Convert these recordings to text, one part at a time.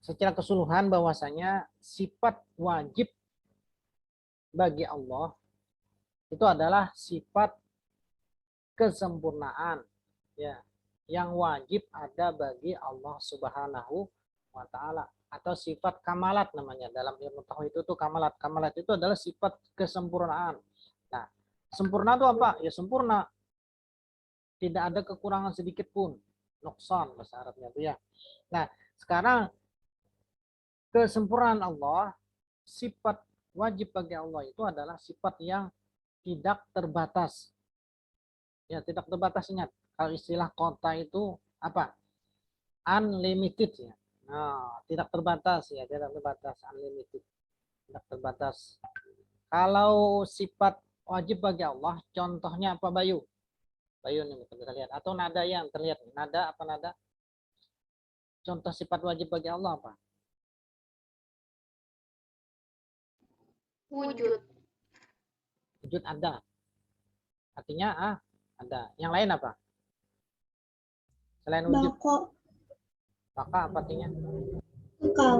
secara keseluruhan bahwasanya sifat wajib bagi Allah itu adalah sifat kesempurnaan, ya, yang wajib ada bagi Allah Subhanahu wa taala, atau sifat kamalat namanya dalam ilmu tauhid itu tuh kamalat. Kamalat itu adalah sifat kesempurnaan. Nah, sempurna itu apa? Ya sempurna, tidak ada kekurangan sedikit pun. Nuksan bahasa Arabnya itu ya. Nah, sekarang kesempurnaan Allah, sifat wajib bagi Allah itu adalah sifat yang tidak terbatas. Ya, tidak terbatas, ingat. Kalau istilah kota itu apa? Unlimited ya. Nah, tidak terbatas ya, tidak terbatas, unlimited. Tidak terbatas. Kalau sifat wajib bagi Allah, contohnya apa, Bayu? Bayu nih kita lihat, atau nada yang terlihat. Nada apa nada? Contoh sifat wajib bagi Allah apa? Wujud. Wujud ada. Artinya ada. Yang lain apa? Selain wujud. Bako. Maka apa artinya? Engkau.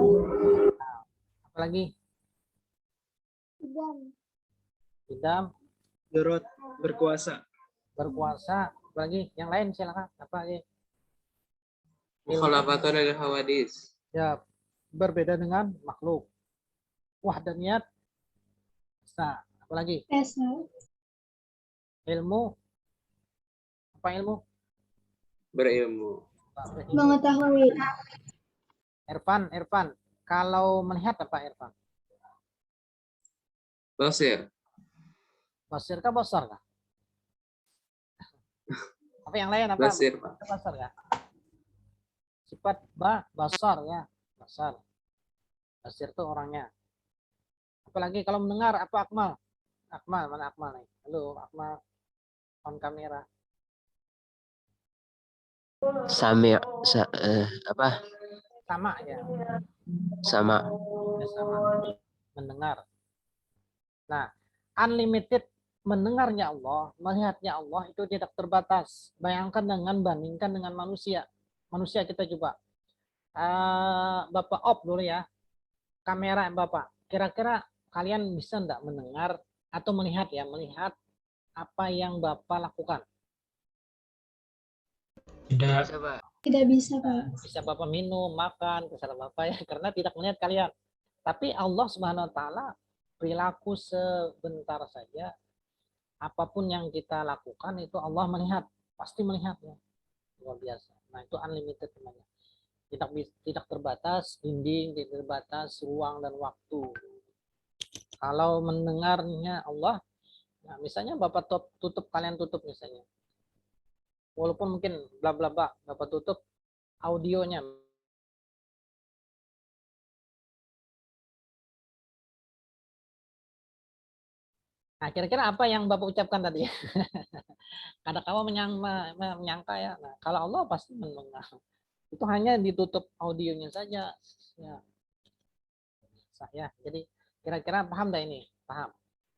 Apalagi? Idam. Idam. Dorot, berkuasa. Berkuasa. Apalagi? Yang lain silakan. Apa lagi? Mukhalafatan lil hawadis. Ya, berbeda dengan makhluk. Wahdaniyat. Nah, apalagi? Esa. Ilmu. Apa ilmu? Berilmu. Mengetahui. Irfan. Kalau melihat apa Irfan? Basir. Basir kah basar kah? Apa yang lain apa? Basir, Pak. Basar kah? Sifat basar ya. Basar. Basir itu orangnya. Apalagi kalau mendengar apa Akmal? Akmal, mana Akmal nih? Halo Akmal. On kamera. Sami apa? Sama ya. Sama. Ya, sama. Mendengar. Nah, unlimited mendengarnya Allah, melihatnya Allah itu tidak terbatas. Bandingkan dengan manusia. Manusia kita coba. Bapak op dulu ya. Kamera Bapak. Kira-kira kalian bisa enggak mendengar atau melihat ya, melihat apa yang Bapak lakukan? Tidak. Tidak bisa, Pak. Bisa Bapak minum, makan, terserah Bapak ya, karena tidak melihat kalian. Tapi Allah Subhanahu wa taala perilaku sebentar saja, apapun yang kita lakukan itu Allah melihat, pasti melihatnya. Luar biasa. Nah, itu unlimited namanya. Tidak terbatas dinding, tidak terbatas ruang dan waktu. Kalau mendengarnya Allah, nah misalnya Bapak tutup, kalian tutup misalnya. Walaupun mungkin bla bla bla, Bapak tutup audionya. Nah, kira-kira apa yang Bapak ucapkan tadi? Kadang kamu menyangka ya. Nah, kalau Allah pasti mendengar. Itu hanya ditutup audionya saja. Ya, jadi kira-kira paham dah ini? Paham.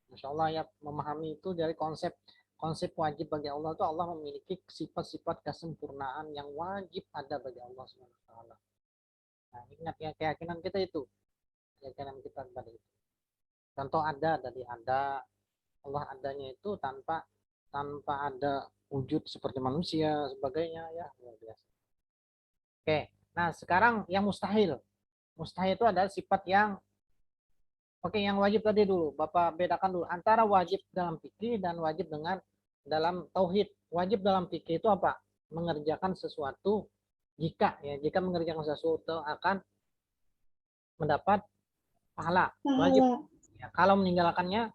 Masya Allah ya, memahami itu dari konsep wajib bagi Allah itu Allah memiliki sifat-sifat kesempurnaan yang wajib ada bagi Allah SWT. Nah, ingat ya, keyakinan kita itu. Keyakinan kita tadi itu. Contoh ada tadi, ada Allah adanya itu tanpa ada wujud seperti manusia sebagainya ya, luar biasa. Oke, nah sekarang yang mustahil. Mustahil itu adalah sifat yang yang wajib tadi dulu. Bapak bedakan dulu antara wajib dalam fikih dan wajib dengan dalam tauhid. Wajib dalam fikih itu apa? Mengerjakan sesuatu jika mengerjakan sesuatu akan mendapat pahala. Wajib. Ya, kalau meninggalkannya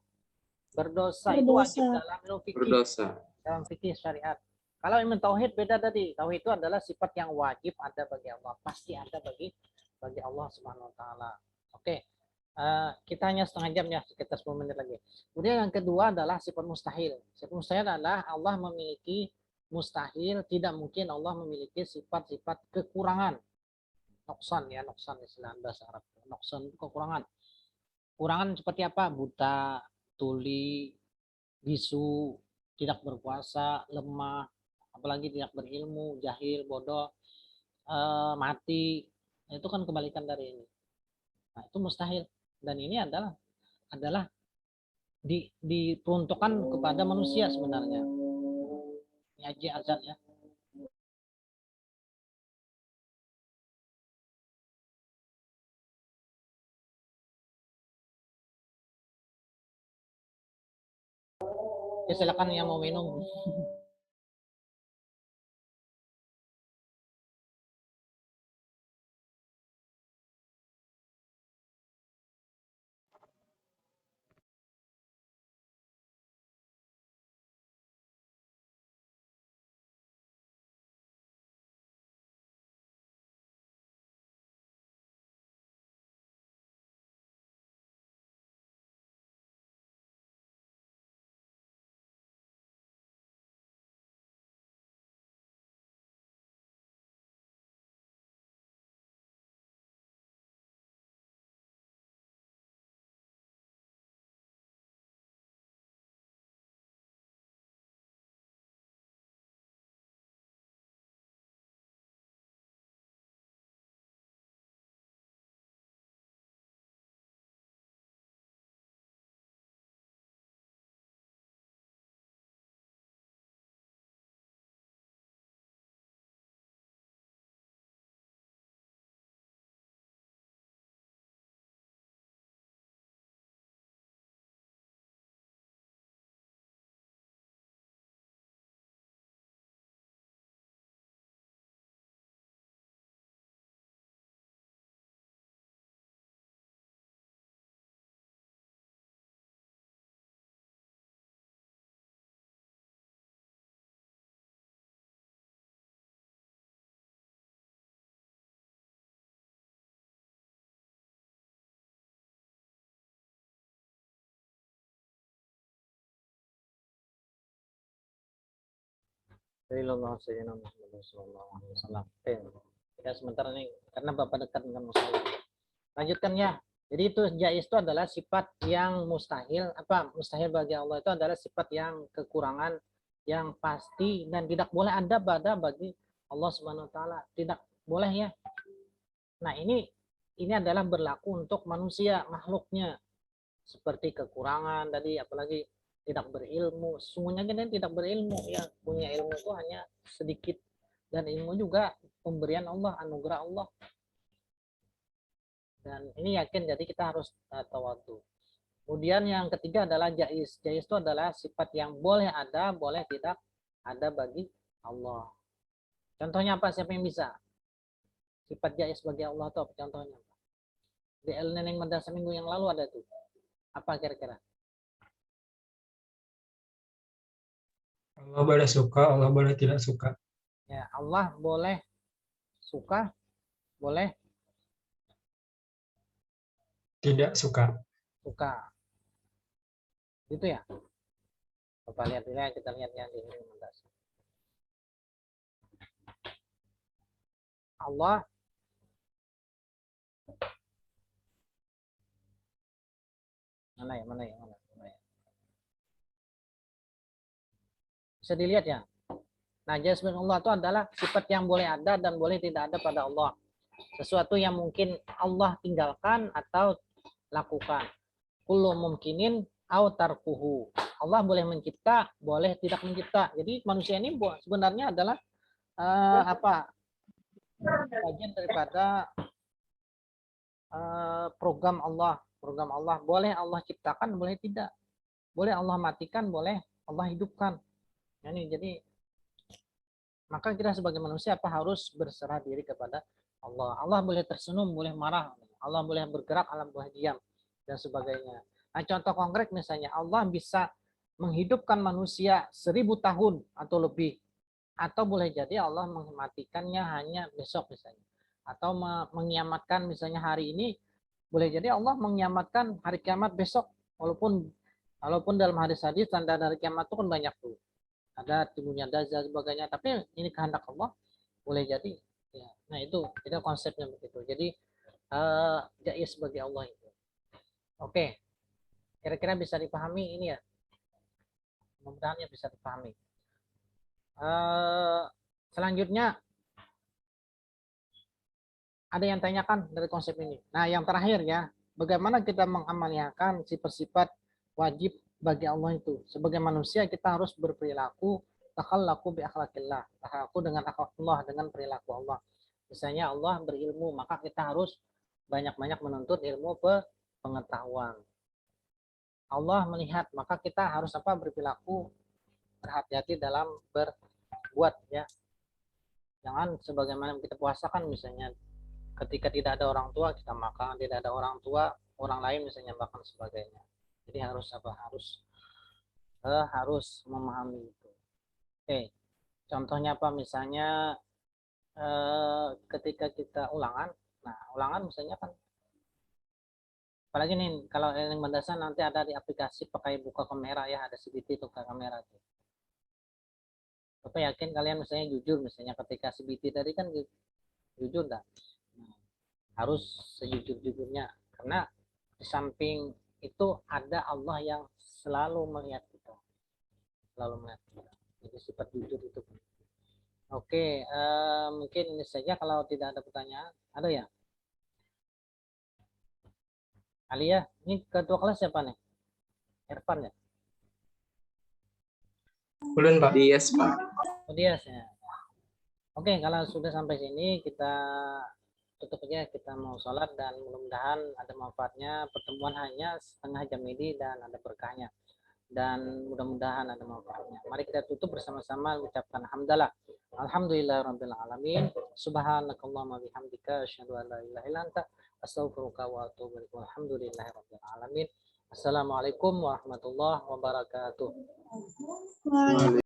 berdosa. Itu wajib dalam ilmu fikih. Berdosa. Dalam fikih syariat. Kalau ilmu tauhid beda tadi. Tauhid itu adalah sifat yang wajib ada bagi Allah, pasti ada bagi Allah Subhanahu wa taala. Oke. Kita hanya setengah jam ya, sekitar 10 menit lagi. Kemudian yang kedua adalah sifat mustahil. Sifat mustahil adalah Allah memiliki mustahil, tidak mungkin Allah memiliki sifat-sifat kekurangan. Noksan ya, noksan istilah bahasa Arab. Noksan itu kekurangan. Kurangan seperti apa? Buta, tuli, bisu, tidak berkuasa, lemah, apalagi tidak berilmu, jahil, bodoh, mati, Nah, itu kan kebalikan dari ini. Nah, itu mustahil. Dan ini adalah diperuntukkan kepada manusia sebenarnya. Ngaji azan ya. Ya silakan yang mau minum. Ya sebentar nih karena Bapak dekat dengan musola. Lanjutkan ya. Jadi itu jais itu adalah sifat yang mustahil. Apa mustahil bagi Allah itu adalah sifat yang kekurangan yang pasti dan tidak boleh ada bagi Allah Subhanahu wa taala. Tidak boleh ya. Nah, ini adalah berlaku untuk manusia makhluknya seperti kekurangan tadi apalagi tidak berilmu. Sesungguhnya kita tidak berilmu ya, punya ilmu itu hanya sedikit dan ilmu juga pemberian Allah, anugerah Allah. Dan ini yakin jadi kita harus tawadu. Kemudian yang ketiga adalah jais. Jais itu adalah sifat yang boleh ada, boleh tidak ada bagi Allah. Contohnya apa? Siapa yang bisa? Sifat jais bagi Allah itu apa contohnya? Di El Neneng Madrasah minggu yang lalu ada tuh. Apa kira-kira? Allah boleh suka, Allah boleh tidak suka. Ya, Allah boleh suka, boleh Tidak suka. suka. Gitu ya. Coba lihat dulu ya, kita lihat yang di Madrasah. Allah mana ya? Mana ya? Mana ya? Bisa dilihat ya. Nah, jais Allah itu adalah sifat yang boleh ada dan boleh tidak ada pada Allah. Sesuatu yang mungkin Allah tinggalkan atau lakukan. Kullu mumkinin au tarkuhu. Allah boleh mencipta, boleh tidak mencipta. Jadi manusia ini sebenarnya adalah bagian daripada program Allah. Program Allah boleh Allah ciptakan, boleh tidak. Boleh Allah matikan, boleh Allah hidupkan. Jadi maka kita sebagai manusia harus berserah diri kepada Allah. Allah boleh tersenyum, boleh marah, Allah boleh bergerak, Allah boleh diam dan sebagainya. Nah, contoh konkret misalnya Allah bisa menghidupkan manusia 1000 tahun atau lebih, atau boleh jadi Allah mematikannya hanya besok misalnya, atau mengiamatkan misalnya hari ini, boleh jadi Allah mengiamatkan hari kiamat besok, walaupun dalam hadis-hadis tanda dari kiamat itu kan banyak tuh, ada timbulnya dajjal sebagainya, tapi ini kehendak Allah, boleh jadi ya. Nah itu konsepnya begitu. Jadi jais bagi Allah itu. Oke, kira-kira bisa dipahami ini ya, mudah-mudahan ya bisa dipahami. Selanjutnya Ada yang tanyakan dari konsep ini. Nah, yang terakhir ya, bagaimana kita mengamaliakan sifat-sifat wajib bagi Allah itu. Sebagai manusia kita harus berperilaku takhallaku bi akhlaqillah, takhallaku dengan akhlak Allah, dengan perilaku Allah. Misalnya Allah berilmu, maka kita harus banyak-banyak menuntut ilmu pengetahuan. Allah melihat, maka kita harus apa? Berperilaku berhati-hati dalam berbuat ya. Jangan sebagaimana kita puasa kan misalnya ketika tidak ada orang tua kita makan, tidak ada orang tua orang lain misalnya makan sebagainya. Jadi harus apa? Harus memahami itu. Oke, contohnya apa? Misalnya ketika kita ulangan, nah ulangan misalnya kan, apalagi nih kalau yang mendasar nanti ada di aplikasi pakai buka kamera ya, ada CBT buka kamera tuh. Bapak yakin kalian misalnya jujur misalnya ketika CBT tadi kan jujur dah. Harus sejujur-jujurnya karena di samping itu ada Allah yang selalu melihat kita, selalu melihat kita. Jadi sifat jujur itu. Oke, mungkin ini saja kalau tidak ada pertanyaan. Ada ya? Alia, ini ketua kelas siapa nih? Irfan ya? Ulun, Pak. Dias, Pak. Oh, dia ya. Oke, kalau sudah sampai sini kita tutup aja, kita mau sholat dan mudah-mudahan ada manfaatnya. Pertemuan hanya setengah jam ini dan ada berkahnya. Dan mudah-mudahan ada manfaatnya. Mari kita tutup bersama-sama mengucapkan hamdalah. Alhamdulillahirabbil alamin. Subhanakallahumma bihamdika asyhadu an la ilaha illa anta astaghfiruka wa atubu ilaik. Walhamdulillahirabbil alamin. Assalamualaikum warahmatullahi wabarakatuh. Waalaikumsalam.